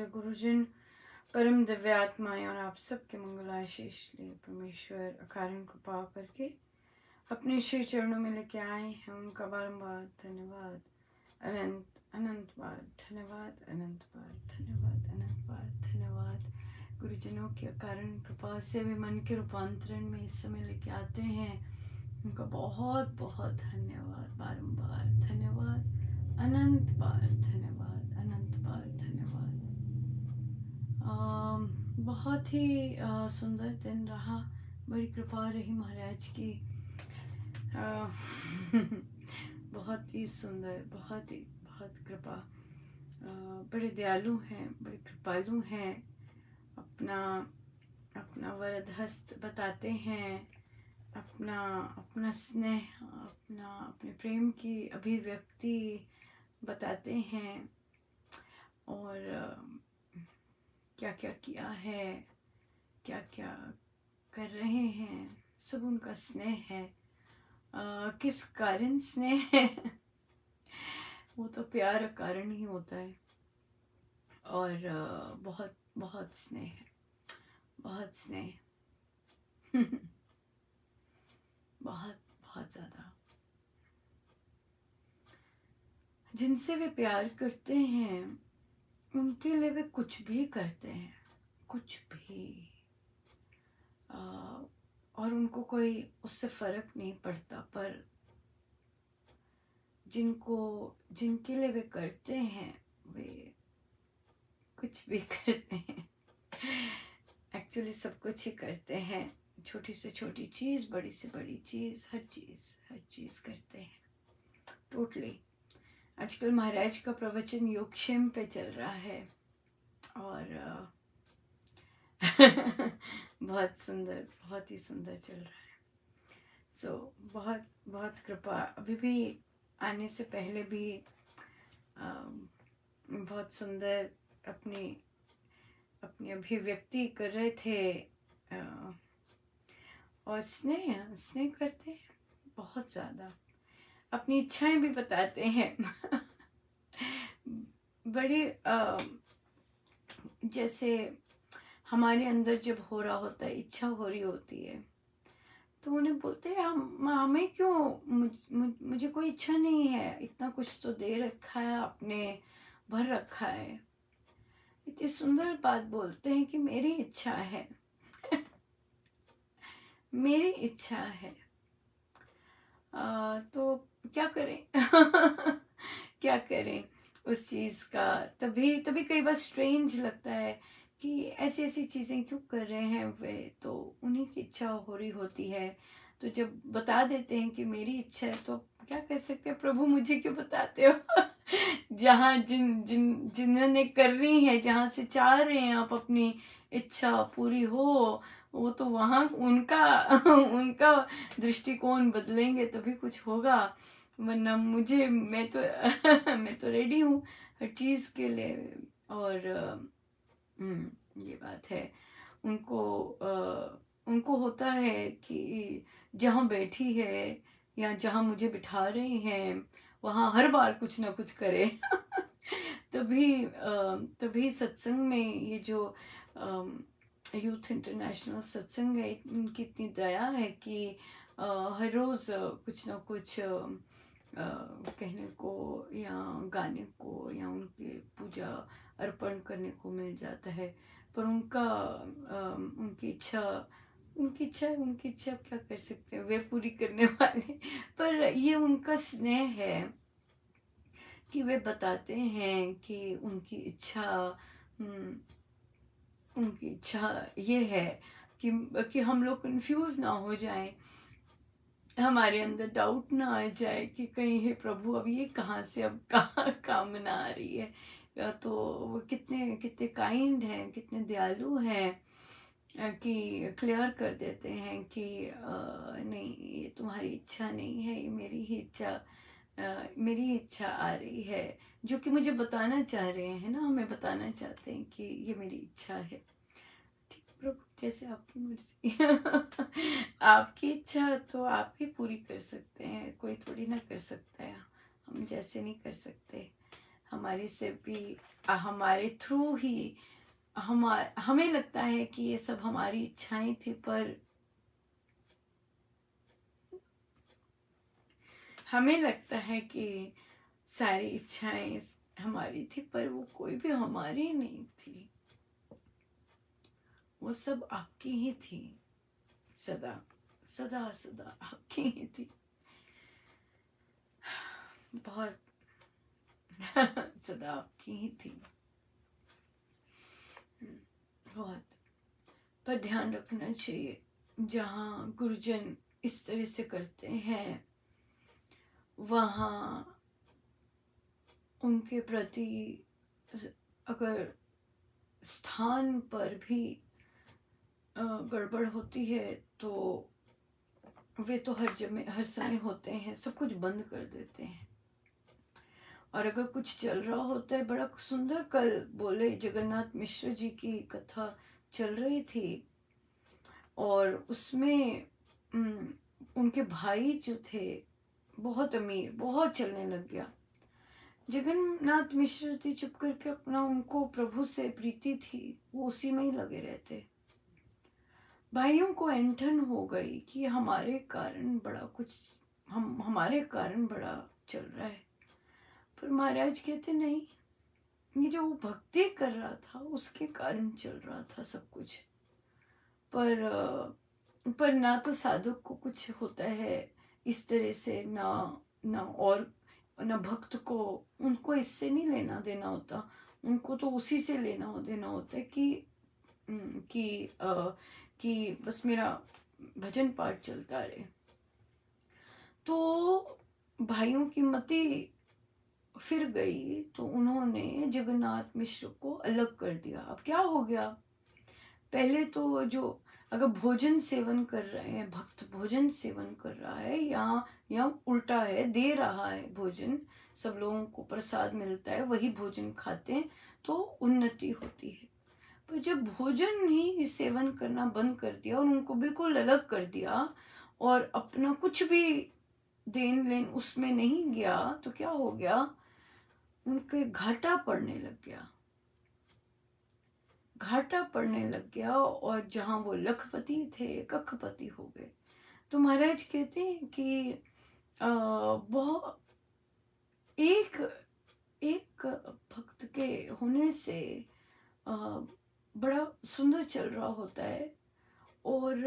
गुरुजन, परम दिव्य आत्माएं और आप सबके मंगलाशीष लिए परमेश्वर अकारण कृपा करके अपने श्री चरणों में लेके आए हैं। उनका बारंबार धन्यवाद, अनंत अनंत बार धन्यवाद, अनंत बार धन्यवाद, अनंत बार धन्यवाद। गुरुजनों की अकारण कृपा से भी मन के रूपांतरण में इस समय लेके आते हैं। उनका बहुत बहुत धन्यवाद, बारंबार धन्यवाद, अनंत बार धन्यवाद, अनंत बार धन्यवाद। बहुत ही सुंदर दिन रहा, बड़ी कृपा रही महाराज की। बहुत ही सुंदर, बहुत कृपा। बड़े दयालु हैं, बड़े कृपालु हैं। अपना वरद हस्त बताते हैं, अपना स्नेह, अपने प्रेम की अभिव्यक्ति बताते हैं। और क्या क्या किया है, क्या क्या कर रहे हैं, सब उनका स्नेह है। किस कारण स्नेह है? वो तो प्यार कारण ही होता है। और बहुत बहुत स्नेह है, बहुत स्नेह। बहुत बहुत ज़्यादा। जिनसे वे प्यार करते हैं उनके लिए वे कुछ भी करते हैं, कुछ भी। और उनको कोई उससे फर्क नहीं पड़ता। पर जिनके लिए वे करते हैं, वे कुछ भी करते हैं। एक्चुअली सब कुछ ही करते हैं। छोटी से छोटी चीज़, बड़ी से बड़ी चीज़, हर चीज़ करते हैं टोटली। आजकल महाराज का प्रवचन योगक्षेम पे चल रहा है और बहुत सुंदर, बहुत ही सुंदर चल रहा है। बहुत बहुत कृपा। अभी भी आने से पहले भी बहुत सुंदर अपनी अभिव्यक्ति कर रहे थे। और स्नेह करते हैं बहुत ज़्यादा। अपनी इच्छाएं भी बताते हैं। बड़ी जैसे हमारे अंदर जब हो रहा होता है, इच्छा हो रही होती है, तो उन्हें बोलते हैं हमें क्यों, मुझे कोई इच्छा नहीं है, इतना कुछ तो दे रखा है आपने, भर रखा है। इतनी सुंदर बात बोलते हैं कि मेरी इच्छा है। मेरी इच्छा है। तो क्या करें? क्या करें उस चीज़ का? तभी कई बार स्ट्रेंज लगता है कि ऐसी ऐसी चीज़ें क्यों कर रहे हैं वे, तो उन्हीं की इच्छा हो रही होती है। तो जब बता देते हैं कि मेरी इच्छा है, तो क्या कह सकते हैं, प्रभु मुझे क्यों बताते हो? जहाँ जिन्होंने करनी है, जहाँ से चाह रहे हैं आप अपनी इच्छा पूरी हो, वो तो वहाँ उनका उनका दृष्टिकोण बदलेंगे तभी कुछ होगा। वरना मैं तो मैं तो रेडी हूँ हर चीज़ के लिए। और ये बात है। उनको होता है कि जहाँ बैठी है या जहाँ मुझे बिठा रहे हैं, वहाँ हर बार कुछ ना कुछ करे। तभी सत्संग में ये जो यूथ इंटरनेशनल सत्संग है, उनकी इतनी दया है कि हर रोज़ कुछ ना कुछ कहने को या गाने को या उनके पूजा अर्पण करने को मिल जाता है। पर उनकी इच्छा क्या कर सकते हैं, वे पूरी करने वाले। पर ये उनका स्नेह है कि वे बताते हैं कि उनकी इच्छा ये है कि हम लोग कंफ्यूज ना हो जाएं, हमारे अंदर डाउट ना आ जाए कि कहीं हे प्रभु अब ये कहाँ से, अब कहाँ कामना आ रही है। या तो वो कितने कितने काइंड हैं, कितने दयालु हैं कि क्लियर कर देते हैं कि नहीं, ये तुम्हारी इच्छा नहीं है, ये मेरी ही इच्छा आ रही है, जो कि मुझे बताना चाह रहे हैं ना, हमें बताना चाहते हैं कि ये मेरी इच्छा है। ठीक प्रभु, जैसे आपकी मर्जी। आपकी इच्छा तो आप ही पूरी कर सकते हैं, कोई थोड़ी ना कर सकता है। हम जैसे नहीं कर सकते। हमारे से भी हमारे थ्रू ही हमें लगता है कि ये सब हमारी इच्छाएं थी, पर हमें लगता है कि सारी इच्छाएं हमारी थी, पर वो कोई भी हमारी नहीं थी, वो सब आपकी ही थी। सदा सदा सदा आपकी ही थी। बहुत सदा आपकी ही थी। बहुत। पर ध्यान रखना चाहिए, जहाँ गुरुजन इस तरह से करते हैं वहाँ उनके प्रति अगर स्थान पर भी गड़बड़ होती है तो वे तो हर समय होते हैं, सब कुछ बंद कर देते हैं। और अगर कुछ चल रहा होता है, बड़ा सुंदर कल बोले जगन्नाथ मिश्र जी की कथा चल रही थी, और उसमें उनके भाई जो थे बहुत अमीर, बहुत चलने लग गया। जगन्नाथ मिश्र थे चुप करके अपना, उनको प्रभु से प्रीति थी, वो उसी में ही लगे रहते। भाइयों को ऐंठन हो गई कि हमारे कारण बड़ा कुछ, हमारे कारण बड़ा चल रहा है। पर महाराज कहते नहीं, ये जो वो भक्ति कर रहा था उसके कारण चल रहा था सब कुछ। पर ना तो साधक को कुछ होता है इस तरह से, ना और ना भक्त को, उनको इससे नहीं लेना देना होता। उनको तो उसी से लेना देना होता है कि बस मेरा भजन पाठ चलता रहे। तो भाइयों की मति फिर गई, तो उन्होंने जगन्नाथ मिश्र को अलग कर दिया। अब क्या हो गया, पहले तो जो अगर भोजन सेवन कर रहे हैं, भक्त भोजन सेवन कर रहा है, या उल्टा है, दे रहा है भोजन, सब लोगों को प्रसाद मिलता है, वही भोजन खाते हैं तो उन्नति होती है। पर जब भोजन ही सेवन करना बंद कर दिया और उनको बिल्कुल अलग कर दिया और अपना कुछ भी देन लेन उसमें नहीं गया, तो क्या हो गया, उनके घाटा पड़ने लग गया, घाटा पड़ने लग गया, और जहां वो लखपति थे कखपति हो गए। तो महाराज कहते हैं कि बहुत एक एक भक्त के होने से बड़ा सुंदर चल रहा होता है, और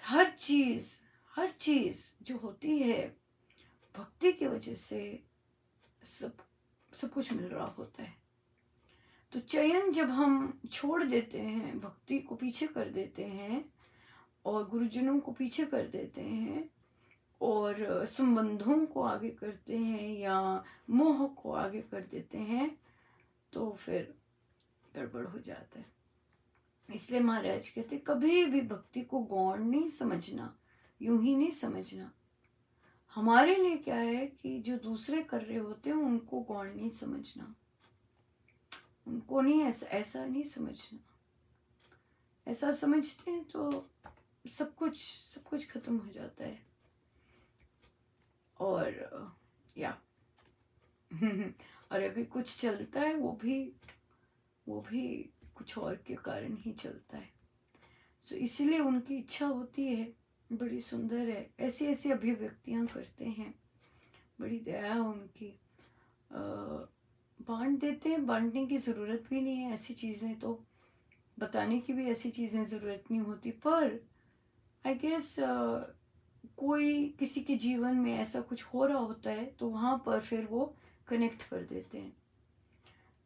हर चीज जो होती है भक्ति की वजह से सब सब कुछ मिल रहा होता है। तो चयन जब हम छोड़ देते हैं, भक्ति को पीछे कर देते हैं और गुरुजनों को पीछे कर देते हैं और संबंधों को आगे करते हैं या मोह को आगे कर देते हैं, तो फिर गड़बड़ हो जाता है। इसलिए महाराज कहते कभी भी भक्ति को गौण नहीं समझना, यूं ही नहीं समझना। हमारे लिए क्या है कि जो दूसरे कर रहे होते हैं उनको गौण नहीं समझना, उनको नहीं, ऐसा नहीं समझना। ऐसा समझते हैं तो सब कुछ खत्म हो जाता है। और या और अगर कुछ चलता है वो भी कुछ और के कारण ही चलता है। सो इसीलिए उनकी इच्छा होती है, बड़ी सुंदर है, ऐसी ऐसी अभिव्यक्तियां करते हैं, बड़ी दया है उनकी। बांट देते हैं, बांटने की ज़रूरत भी नहीं है, ऐसी चीज़ें तो बताने की भी ऐसी चीज़ें ज़रूरत नहीं होती। पर आई गेस कोई किसी के जीवन में ऐसा कुछ हो रहा होता है तो वहाँ पर फिर वो कनेक्ट कर देते हैं।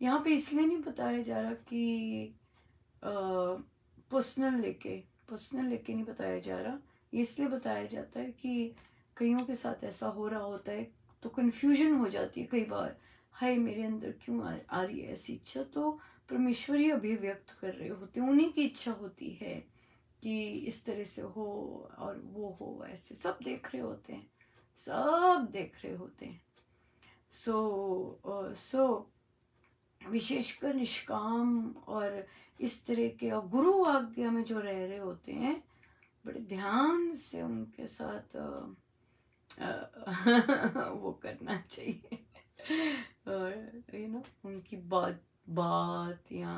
यहाँ पे इसलिए नहीं बताया जा रहा कि पर्सनल लेके नहीं बताया जा रहा, इसलिए बताया जाता है कि कईयों के साथ ऐसा हो रहा होता है तो कन्फ्यूजन हो जाती है कई बार, हाय मेरे अंदर क्यों आ रही है ऐसी इच्छा। तो परमेश्वर ही अभिव्यक्त कर रहे होते हैं, उन्हीं की इच्छा होती है कि इस तरह से हो और वो हो, ऐसे सब देख रहे होते हैं, सब देख रहे होते हैं। सो विशेषकर निष्काम और इस तरह के और गुरु आज्ञा में जो रह रहे होते हैं, बड़े ध्यान से उनके साथ वो करना चाहिए। और उनकी बात बात या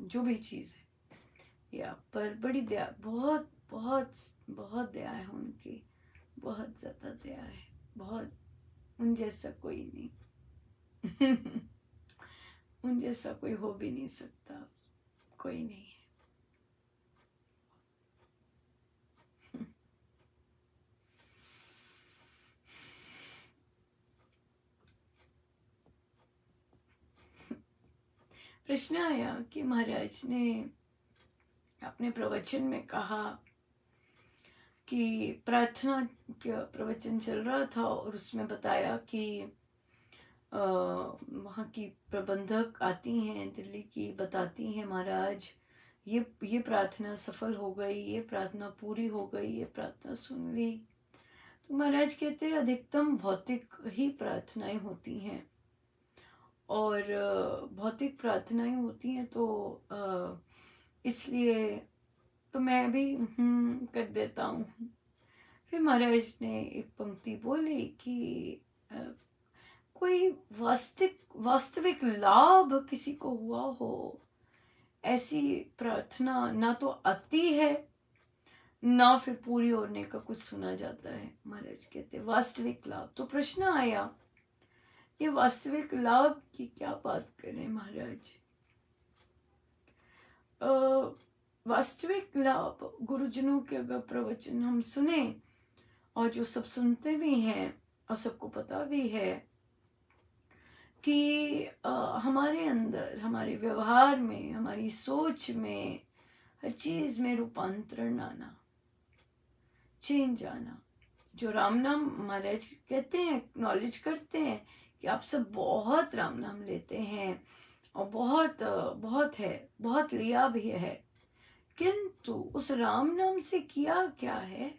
जो भी चीज़ है, या पर बड़ी दया, बहुत बहुत बहुत दया है उनकी, बहुत ज़्यादा दया है, बहुत। उन जैसा कोई नहीं। उन जैसा कोई हो भी नहीं सकता, कोई नहीं है। प्रश्न आया कि महाराज ने अपने प्रवचन में कहा कि प्रार्थना का प्रवचन चल रहा था और उसमें बताया कि वहाँ की प्रबंधक आती हैं दिल्ली की, बताती हैं महाराज ये प्रार्थना सफल हो गई, ये प्रार्थना पूरी हो गई, ये प्रार्थना सुन ली। तो महाराज कहते हैं अधिकतम भौतिक ही प्रार्थनाएं होती हैं, और भौतिक प्रार्थनाएं होती हैं, तो इसलिए तो मैं भी कर देता हूँ। फिर महाराज ने एक पंक्ति बोली कि कोई वास्तविक लाभ किसी को हुआ हो, ऐसी प्रार्थना ना तो आती है ना फिर पूरी होने का कुछ सुना जाता है। महाराज कहते वास्तविक लाभ। तो प्रश्न आया ये वास्तविक लाभ की क्या बात करें महाराज। वास्तविक लाभ गुरुजनों के अगर प्रवचन हम सुने, और जो सब सुनते भी हैं और सबको पता भी है कि हमारे अंदर, हमारे व्यवहार में, हमारी सोच में, हर चीज में रूपांतरण आना, चेंज आना। जो राम नाम महाराज कहते हैं, नॉलेज करते हैं कि आप सब बहुत राम नाम लेते हैं और बहुत बहुत है, बहुत लिया भी है, किंतु उस राम नाम से किया क्या है,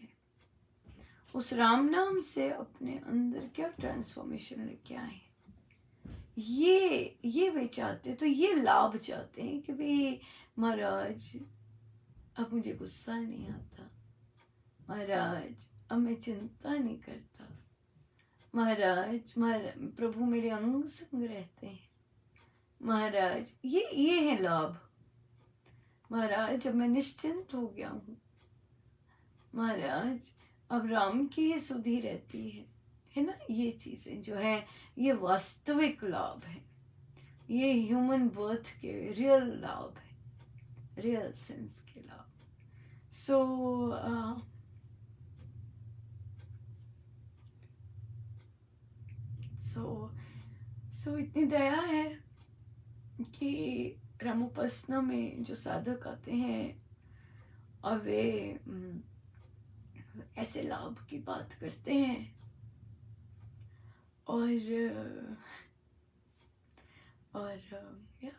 उस राम नाम से अपने अंदर क्या ट्रांसफॉर्मेशन लेके आए, ये वे चाहते। तो ये लाभ चाहते हैं कि भाई महाराज अब मुझे गुस्सा नहीं आता, महाराज अब मैं चिंता नहीं करता, महाराज प्रभु मेरे अंग संग रहते हैं, महाराज ये है लाभ, महाराज अब मैं निश्चिंत हो गया हूँ, महाराज अब राम की ही सुधि रहती है ना। ये चीजें जो है ये वास्तविक लाभ है, ये ह्यूमन बर्थ के रियल लाभ है, रियल सेंस के लाभ। सो इतनी दया है कि रामोपासना में जो साधक आते हैं और वे ऐसे लाभ की बात करते हैं, और या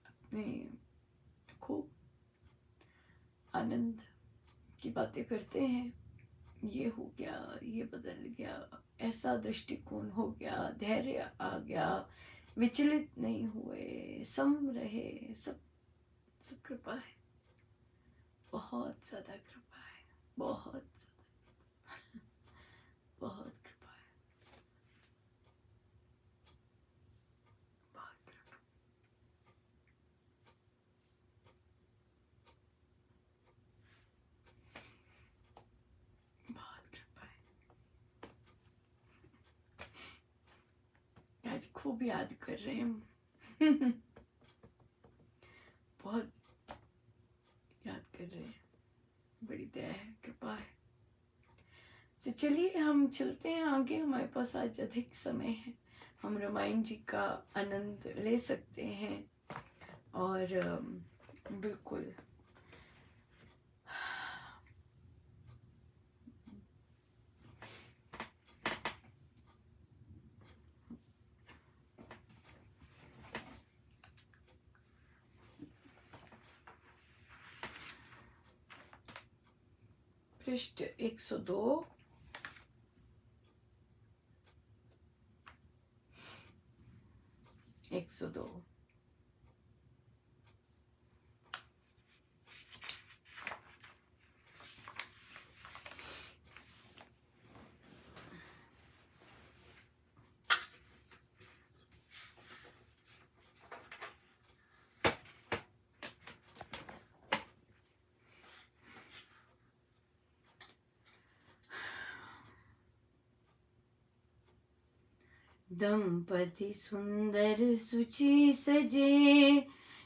अपने खूब आनंद की बातें करते हैं, ये हो गया, ये बदल गया, ऐसा दृष्टिकोण हो गया, धैर्य आ गया, विचलित नहीं हुए, सम रहे, सब सब कृपा है, बहुत ज्यादा कृपा है, बहुत ज्यादा, बहुत कृपा है, बहुत कृपा, बहुत कृपा है। आज खूब याद कर रहे हैं। बहुत याद कर रहे हैं, बड़ी दया है, कृपा है। तो चलिए हम चलते हैं आगे, हमारे पास आज अधिक समय है, हम रामायण जी का आनंद ले सकते हैं। और बिल्कुल पृष्ठ 102, दंपति सुंदर सुचि सजे,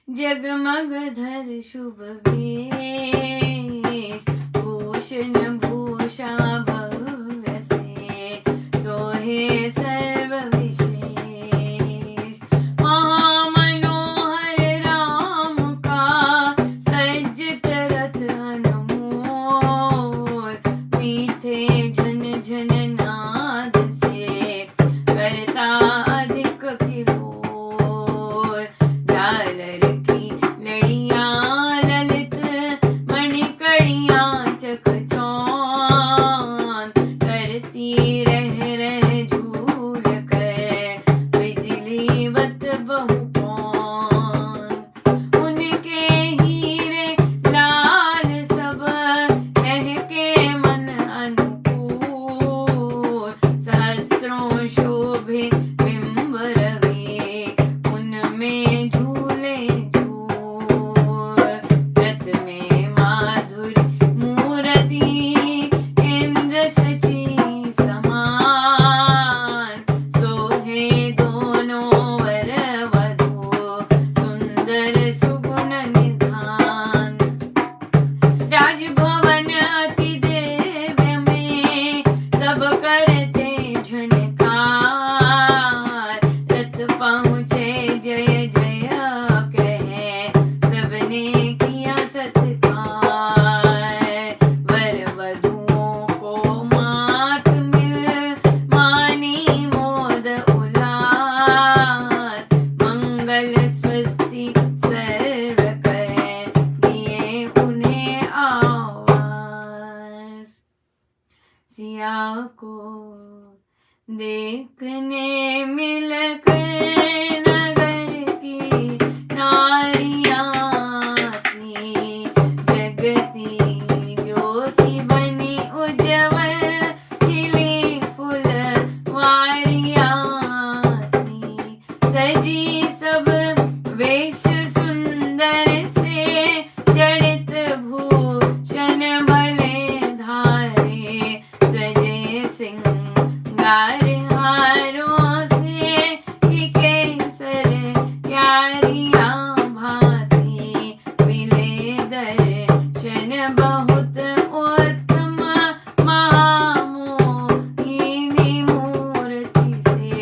जगमग धर शुभ वेश, भूषण भूषा भव्य से, सोहे सर्व विशेष। महामनोहर राम का सज्जित रथ अनमोल, मीठे झन झन नाद से करता अधिक किलोल। झालर की लड़ियां ललित, मणिकड़ियां चकचौंध, करती रह झूल कर, बिजलीवत बहुपौंध। उनके हीरे लाल सब, लहके मन अनुकूल, सहस्त्रों शोभे बिंब रवि, उनमें झूले झूल। रथ में माधुरी मूरति, इंद्र शची समान, सोहे दोनों वर वधू, सुंदर सुगुण निधान। राजभवन अति दिव्य में, सब करते झनकार, रथ पहुँचे जय जय कहे, सबने किया सत्कार। वर वधुओं को मात मिल, मानी मोद उल्लास, मंगल स्वस्ति सर्व कर, दिए उन्हें आवास। सिया को देखने मिलकर नगर की नारियां थीं, जगती ज्योति बनी उज्जवल, खिली फुलवारियां थीं। सजी सब वेश सुंदर से, जड़ित भूषण भले धारे, सजे सिंगार हारों से, कि केसर क्यारियां भांति, मिले दर्शन बहुत उत्तम, महामोहिनी मूर्ति से,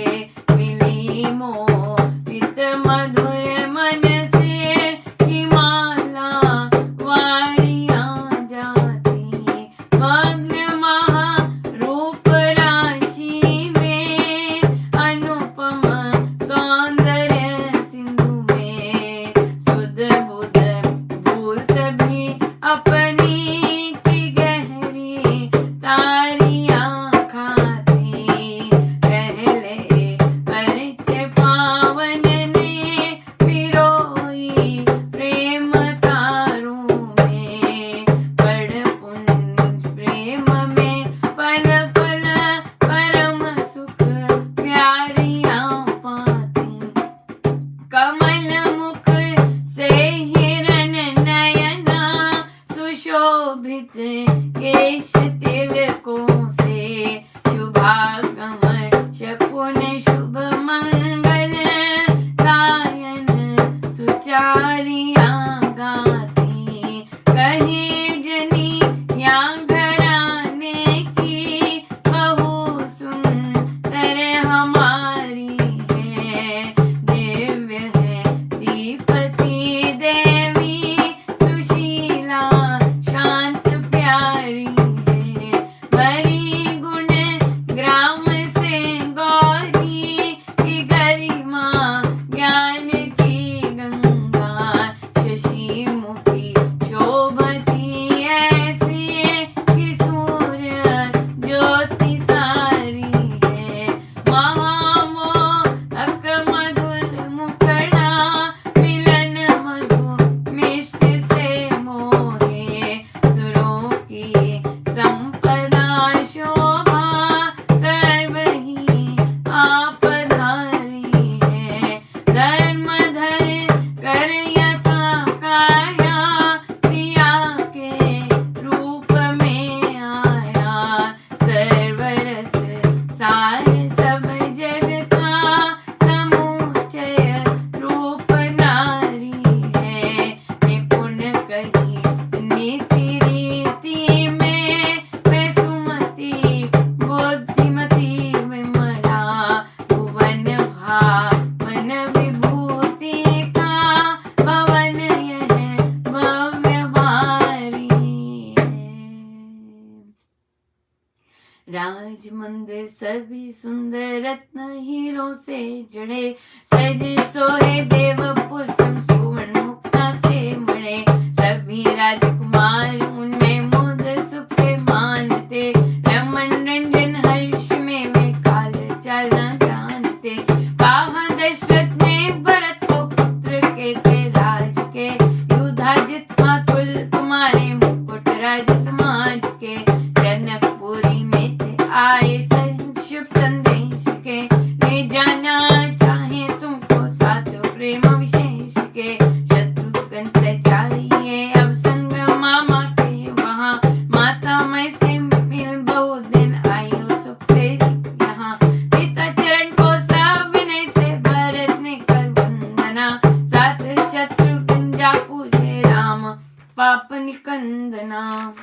मिली मोहित मधुर मन से, कि माला वारियां जाती, मग्न महारूप राशि में, अनुपम सौंदर्य सिंधु में। सुध बुध भूल सभी अपनी, की गहरी तारियां खाती, पहले परिचय पावन ने, राज मंदिर सभी सुंदर रत्न हीरो से जड़े, सजे सोहे देव पुष्प सुवर्ण मुक्ता से मणे, सभी राजकुमार उनमें मुद सुख मानते, रमन रंजन हर्ष में वे काल चलना जानते। कहा दशरथ ने भरत को पुत्र के थे राज के, युधाजित मातुल तुम्हारे मुकुट राज समाज के, जनकपुरी में थे आए शुभ संदेश के, ले जाना चाहे तुमको साथ प्रेम विशेष के, शत्रुघ्न से चाहिए अब संग मामा के वहाँ, माता मैं से मिल बहुत दिन आयु सुख से यहाँ, पिता चरण को सविनय से भरत ने कर वंदना, साथ शत्रुघ्न जा पूजे राम पाप निकंदना।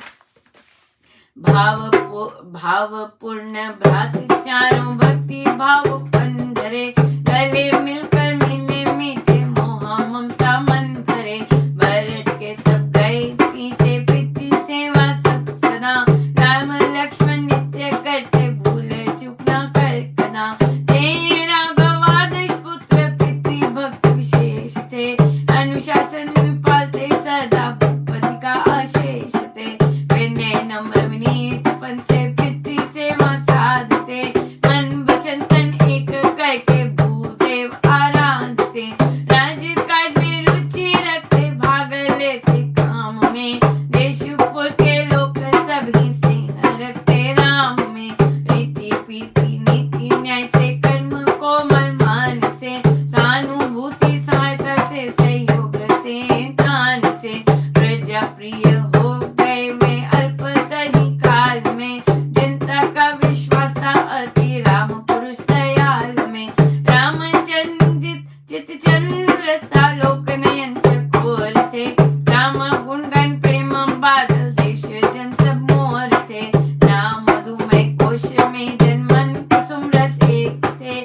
भावपूर्ण भ्रातृ चारों भक्ति भाव कंधरे, गले मिलकर मिले मीठे मोह ममता मन भरे, भरत के तब गए पीछे पितृ सेवा सब सदा, राम लक्ष्मण नित्य करते भूल चूक न कर कदा, तेरा गवादश पुत्र पितृ भक्त विशेष थे, अनुशासन पालते सदा भक्ति का आशेष थे, विनय नम्र विनीत पन से पितृ सेवा साधते, मन वचन तन एक करके भूदेव आराधते, राजकाज में रुचि रखते भाग लेते काम में, देश पुर के लोग सभी स्नेह रखते राम में, रीति पीति नीति न्याय से कर्म कोमल मान से, सहानुभूति सहायता से सहयोग से दान से, प्रजा प्रिय हो गए वे अल्पतरी काल में, जनता का विश्वास था अति राम पुरुष दयाल में, रामचंद्र चित चंद्र था लोक नयन चकोर थे, राम गुणगण प्रेम बादल देश जन सब मोर थे, राम मधुमय कोश में जनमन कुसुम रस एक थे,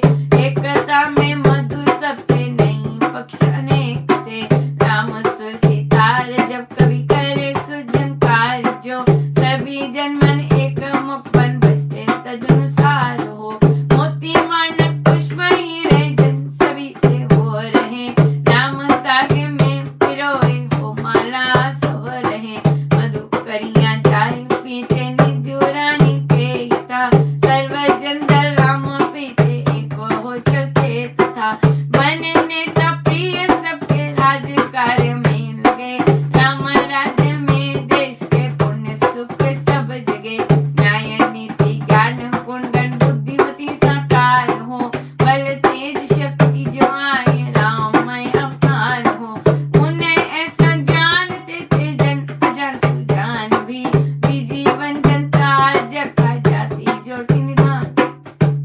एकता में मधुर सब थे नहीं पक्ष अनेक थे, राम सुर सितार जब कभी करे सुझंकार जो, सभी जनमन एक मुख बन बसते तदनुसार हो, मोती मानक पुष्प हीरे जन सभी थे हो रहे, राम तागे में पिरोए हो माला सो रहे, मधु करिया जाए पीछे निज रानी के हिता, सर्वजन दल राम पीछे एक हो चलते तथा, बन नेता प्रिय सबके राज कार्य में लगे, राम राज्य में देश के पुण्य सुख सब जगे, न्याय नीति ज्ञान गुणगण बुद्धिमती साकार हो, बल तेज शक्ति जो आए राममय अवतार हो, उन्हें ऐसा जानते थे जन अजान सुजान भी, जीवन जनता जग का जाति जोटी निधान,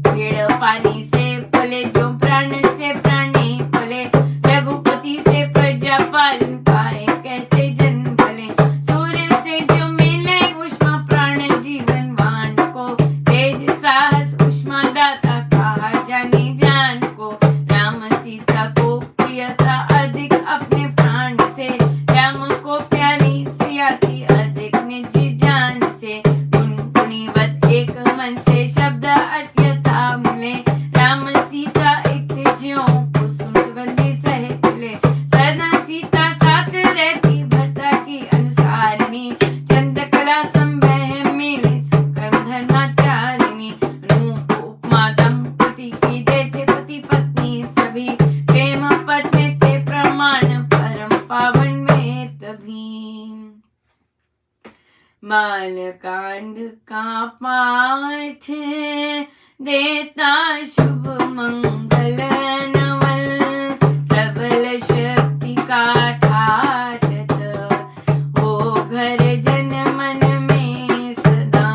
पेड़ पानी से पले जो प्राण से प्राणी पले, रघुपति से प्रजा पालन पाए कहते जन भले, सूर्य से जो मिले उष्मा प्राण जीवन वान को, तेज साहस उष्मा दाता कहा जानी जान को, राम सीता को प्रिय था अधिक अपने प्राण से, राम को प्यारी सिया थी अधिक निज जान से, गुणगुणीवत एक मन से शब्द अर्थ यथा मिले, राम सीता एक थे ज्यों कुसुम सुगंधि सहित खिले, सदा सीता साथ रहती भर्ता की अनुसारिणी, चंद्रकला संवह मिली सुकर्म धर्माचारिणी, अनूप उपमा दंपति की देते पति पत्नी सभी, प्रेम पद में थे प्रमाण परम पावन में तभी। बालकांड का पाठ देता शुभ मंगल नवल, सबल शक्ति का ठाठ हो घर जन मन में सदा,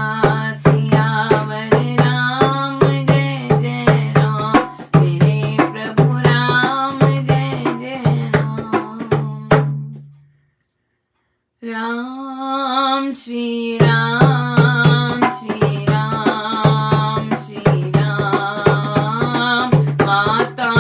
सियावर राम जय जय राम, मेरे प्रभु राम जय जय राम, राम श्री राम श्री राम श्री राम, माता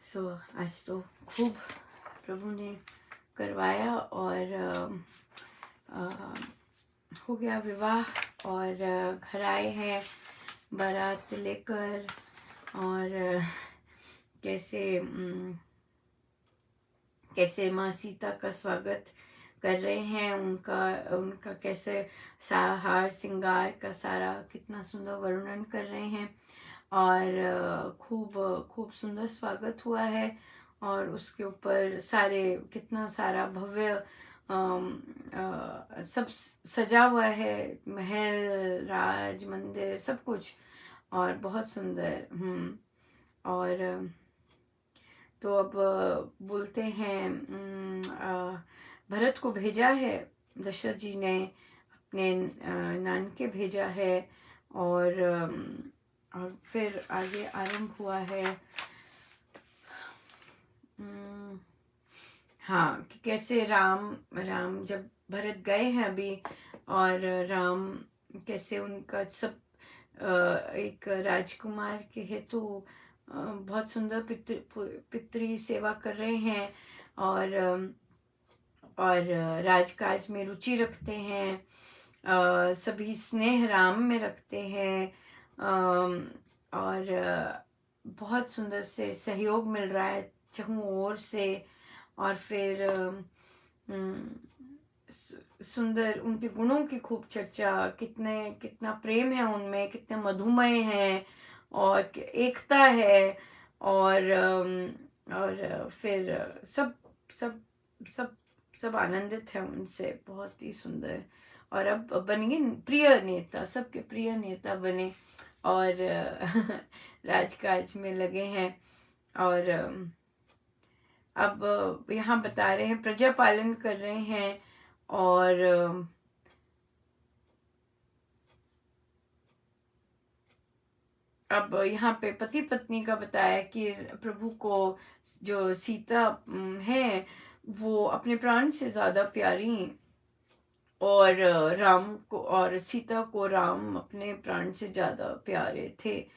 सो आज तो खूब प्रभु ने करवाया और हो गया विवाह और घर आए हैं बारात लेकर और कैसे माँ सीता का स्वागत कर रहे हैं, उनका कैसे हार श्रृंगार का सारा कितना सुंदर वर्णन कर रहे हैं और खूब सुंदर स्वागत हुआ है और उसके ऊपर सारे कितना सारा भव्य सब सजा हुआ है, महल राज मंदिर सब कुछ और बहुत सुंदर। और तो अब बोलते हैं भरत को भेजा है दशरथ जी ने, अपने नानके भेजा है और फिर आगे आरंभ हुआ है हाँ कि कैसे राम जब भरत गए हैं अभी और राम कैसे उनका सब एक राजकुमार के हेतु बहुत सुंदर पितृ सेवा कर रहे हैं और राजकाज में रुचि रखते हैं, सभी स्नेह राम में रखते हैं और बहुत सुंदर से सहयोग मिल रहा है चहुं ओर से और फिर सुंदर उनके गुणों की खूब चर्चा, कितना प्रेम है उनमें, कितने मधुमेह हैं और एकता है और फिर सब सब सब सब आनंदित है उनसे, बहुत ही सुंदर। और अब बनेंगे प्रिय नेता, सबके प्रिय नेता बने और राजकाज में लगे हैं और अब यहाँ बता रहे हैं प्रजा पालन कर रहे हैं और अब यहाँ पे पति पत्नी का बताया कि प्रभु को जो सीता है वो अपने प्राण से ज्यादा प्यारी और राम को और सीता को राम अपने प्राण से ज्यादा प्यारे थे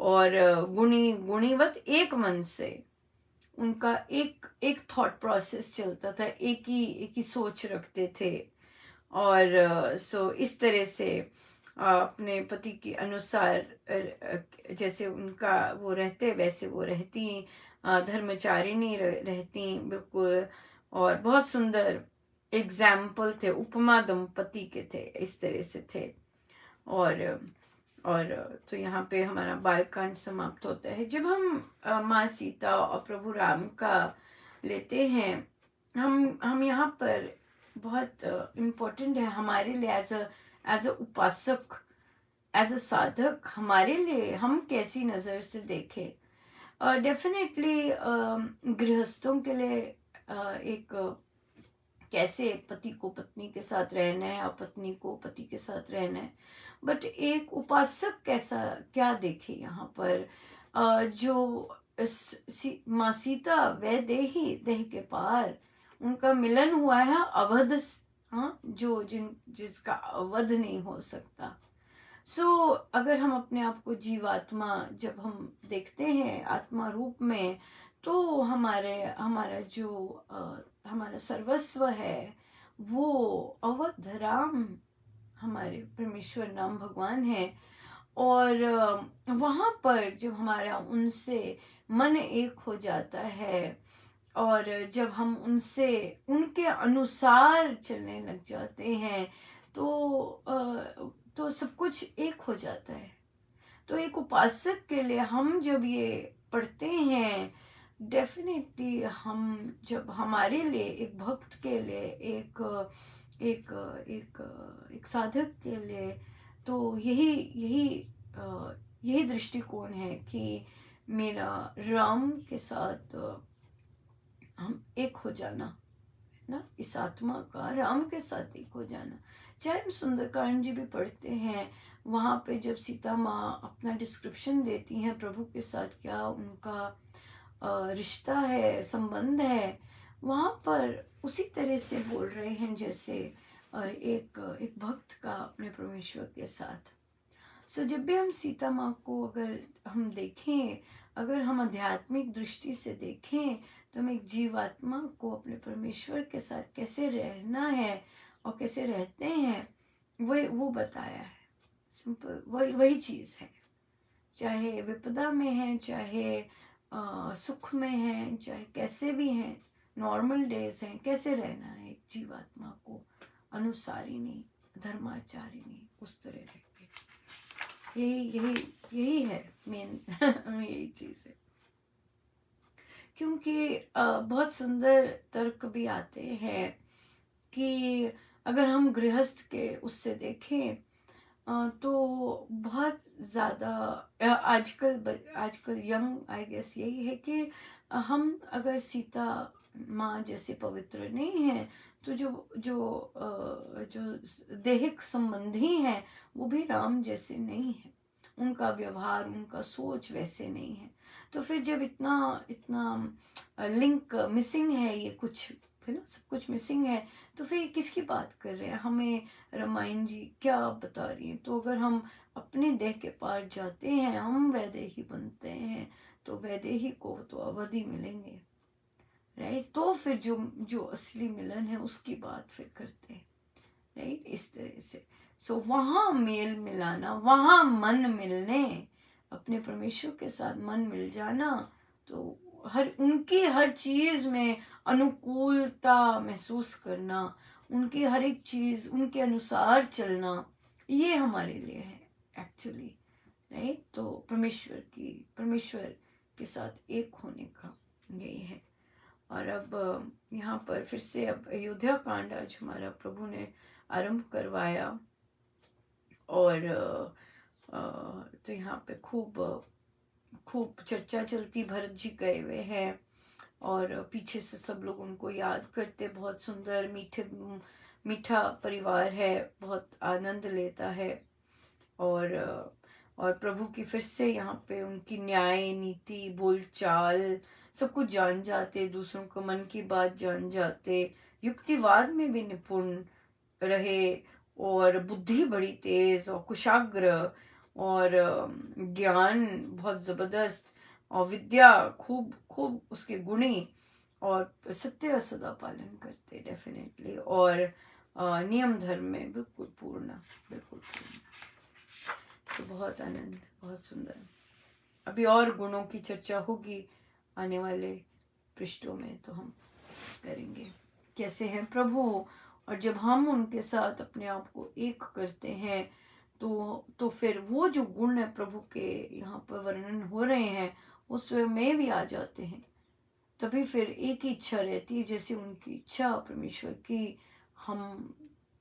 और गुणीवत एक मन से उनका एक थॉट प्रोसेस चलता था, एक ही सोच रखते थे और सो इस तरह से अपने पति के अनुसार जैसे उनका वो रहते वैसे वो रहती, धर्मचारिणी रहती बिल्कुल और बहुत सुंदर एग्जाम्पल थे, उपमा दंपति के थे, इस तरह से थे और तो यहाँ पे हमारा बालकांड समाप्त होता है। जब हम माँ सीता और प्रभु राम का लेते हैं, हम यहाँ पर बहुत इम्पोर्टेंट है हमारे लिए एज अ उपासक, एज अ साधक, हमारे लिए हम कैसी नज़र से देखें। डेफिनेटली गृहस्थों के लिए एक कैसे पति को पत्नी के साथ रहना है और पत्नी को पति के साथ रहना है, बट एक उपासक कैसा क्या देखे यहाँ पर जो माँ सीता वह देह के पार उनका मिलन हुआ है अवध, हाँ जो जिसका अवध नहीं हो सकता। अगर हम अपने आप को जीवात्मा जब हम देखते हैं आत्मा रूप में, तो हमारा जो हमारा सर्वस्व है वो अवध राम, हमारे परमेश्वर नाम भगवान है और वहाँ पर जब हमारा उनसे मन एक हो जाता है और जब हम उनसे उनके अनुसार चलने लग जाते हैं तो सब कुछ एक हो जाता है। तो एक उपासक के लिए हम जब ये पढ़ते हैं, डेफिनेटली हम जब हमारे लिए एक भक्त के लिए एक एक एक एक साधक के लिए तो यही दृष्टिकोण है कि मेरा राम के साथ हम एक हो जाना ना, इस आत्मा का राम के साथ एक हो जाना। चाहे हम सुंदरकांड जी भी पढ़ते हैं, वहाँ पे जब सीता माँ अपना डिस्क्रिप्शन देती हैं प्रभु के साथ क्या उनका रिश्ता है, संबंध है, वहाँ पर उसी तरह से बोल रहे हैं जैसे एक भक्त का अपने परमेश्वर के साथ। सो जब भी हम सीता माँ को अगर हम देखें, अगर हम आध्यात्मिक दृष्टि से देखें, तो हम एक जीवात्मा को अपने परमेश्वर के साथ कैसे रहना है और कैसे रहते हैं, वो बताया है। सिंपल वही चीज़ है। चाहे विपदा में है, चाहे सुख में है, चाहे कैसे भी हैं, नॉर्मल डेज हैं, कैसे रहना है एक जीवात्मा को अनुसारिणी, धर्माचारिणी, उस तरह रह के। यही है मेन यही चीज़ है। क्योंकि बहुत सुंदर तर्क भी आते हैं कि अगर हम गृहस्थ के उससे देखें तो बहुत ज़्यादा आजकल यंग आई गेस यही है कि हम अगर सीता माँ जैसे पवित्र नहीं है, तो जो दैहिक संबंधी हैं वो भी राम जैसे नहीं है, उनका व्यवहार, उनका सोच वैसे नहीं है। तो फिर जब इतना इतना लिंक मिसिंग है, ये कुछ है ना, सब कुछ मिसिंग है, तो फिर किसकी बात कर रहे हैं? हमें रामायण जी क्या बता रही है? तो अगर हम अपने देह के पार जाते हैं, हम वैदेही बनते हैं, तो वैदेही को तो अवधि मिलेंगे, राइट? तो फिर जो जो असली मिलन है उसकी बात फिर करते हैं, राइट? इस तरह से सो वहाँ मेल मिलाना, वहाँ मन मिलने, अपने परमेश्वर के साथ मन मिल जाना, तो उनकी हर चीज में अनुकूलता महसूस करना, उनकी हर एक चीज उनके अनुसार चलना, ये हमारे लिए है एक्चुअली, राइट? तो परमेश्वर के साथ एक होने का यही है। और अब यहाँ पर फिर से अब अयोध्या कांड आज हमारा प्रभु ने आरंभ करवाया, और तो यहाँ पे खूब खूब चर्चा चलती, भरत जी गए हुए हैं और पीछे से सब लोग उनको याद करते, बहुत सुंदर मीठा परिवार है, बहुत आनंद लेता है। और और प्रभु की फिर से यहाँ पे उनकी न्याय नीति, बोलचाल, सब कुछ जान जाते, दूसरों को मन की बात जान जाते, युक्तिवाद में भी निपुण रहे, और बुद्धि बड़ी तेज और कुशाग्र, और ज्ञान बहुत जबरदस्त, और विद्या खूब खूब उसके गुणी, और सत्य सदा पालन करते डेफिनेटली, और नियम धर्म में बिल्कुल पूर्ण, बिल्कुल पूर्ण। तो बहुत आनंद, बहुत सुंदर। अभी और गुणों की चर्चा होगी आने वाले पृष्ठों में, तो हम करेंगे कैसे हैं प्रभु, और जब हम उनके साथ अपने आप को एक करते हैं, तो फिर वो जो गुण है प्रभु के यहाँ पर वर्णन हो रहे हैं, वो स्वयं में भी आ जाते हैं। तभी फिर एक ही इच्छा रहती है, जैसे उनकी इच्छा परमेश्वर की, हम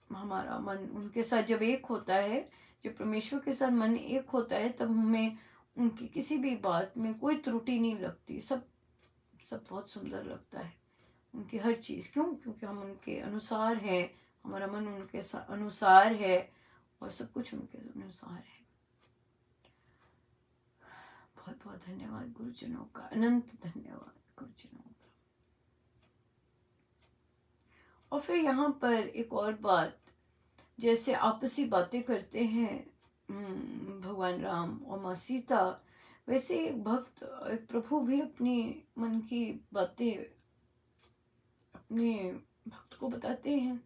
हमारा मन उनके साथ जब एक होता है, जब परमेश्वर के साथ मन एक होता है, तब हमें उनकी किसी भी बात में कोई त्रुटि नहीं लगती, सब सब बहुत सुंदर लगता है, उनकी हर चीज़। क्यों? क्योंकि हम उनके अनुसार हैं, हमारा मन उनके अनुसार है, और सब कुछ उनके अनुसार है। बहुत बहुत धन्यवाद गुरुजनों का, अनंत धन्यवाद गुरुजनों का। और फिर यहाँ पर एक और बात, जैसे आपसी बातें करते हैं भगवान राम और माँ सीता, वैसे एक भक्त, एक प्रभु भी अपनी मन की बातें अपने भक्त को बताते हैं,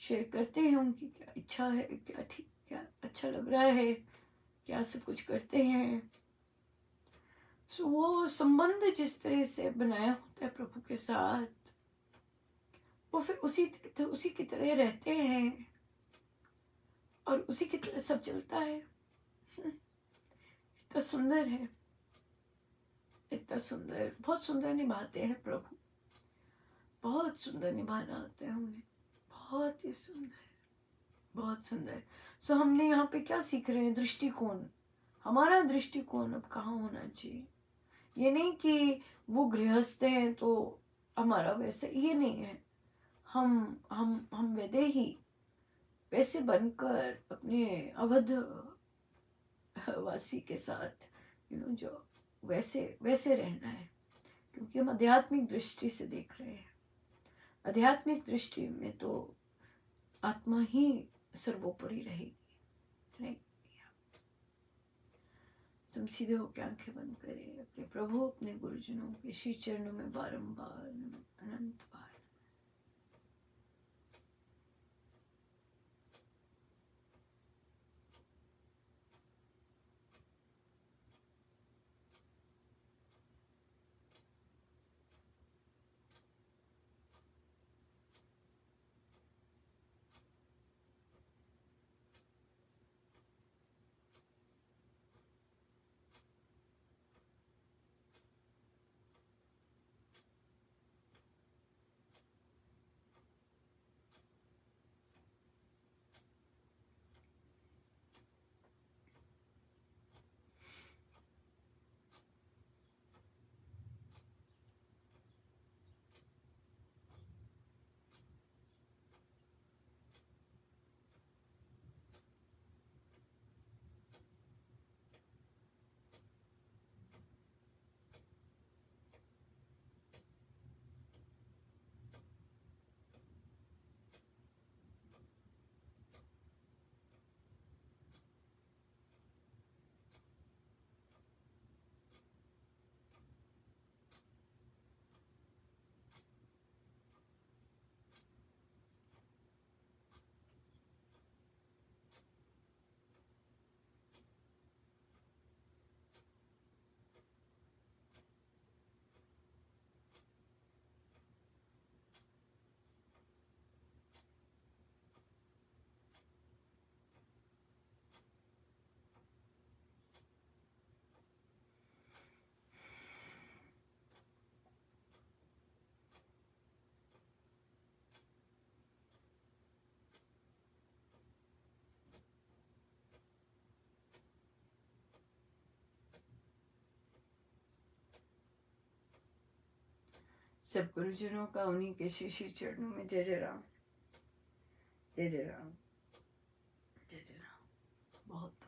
शेयर करते हैं, उनकी क्या इच्छा है, क्या ठीक, क्या अच्छा लग रहा है, क्या सब कुछ करते हैं। सो वो संबंध जिस तरह से बनाया होता है प्रभु के साथ, वो फिर उसी की तरह रहते हैं, और उसी की तरह सब चलता है। इतना सुंदर है, इतना सुंदर, बहुत सुंदर निभाते हैं प्रभु, बहुत सुंदर निभाना आता है उन्हें, बहुत ही सुंदर, बहुत सुंदर। सो हमने यहाँ पे क्या सीख रहे हैं? दृष्टिकोण, हमारा दृष्टिकोण अब कहाँ होना चाहिए? ये नहीं कि वो गृहस्थ हैं तो हमारा वैसे, ये नहीं है। हम वैदेही वैसे बनकर अपने अवध वासी के साथ जो वैसे वैसे रहना है, क्योंकि हम आध्यात्मिक दृष्टि से देख रहे हैं। आध्यात्मिक दृष्टि में तो आत्मा ही सर्वोपरि रहेगी, राइट? सब सीधे होकर आंखें बंद करें, अपने प्रभु अपने गुरुजनों के श्री चरणों में बारंबार अनंत बार। सब गुरुजनों का उन्हीं के श्री श्री चरणों में जय जय राम, जय जय राम, जय जय राम। बहुत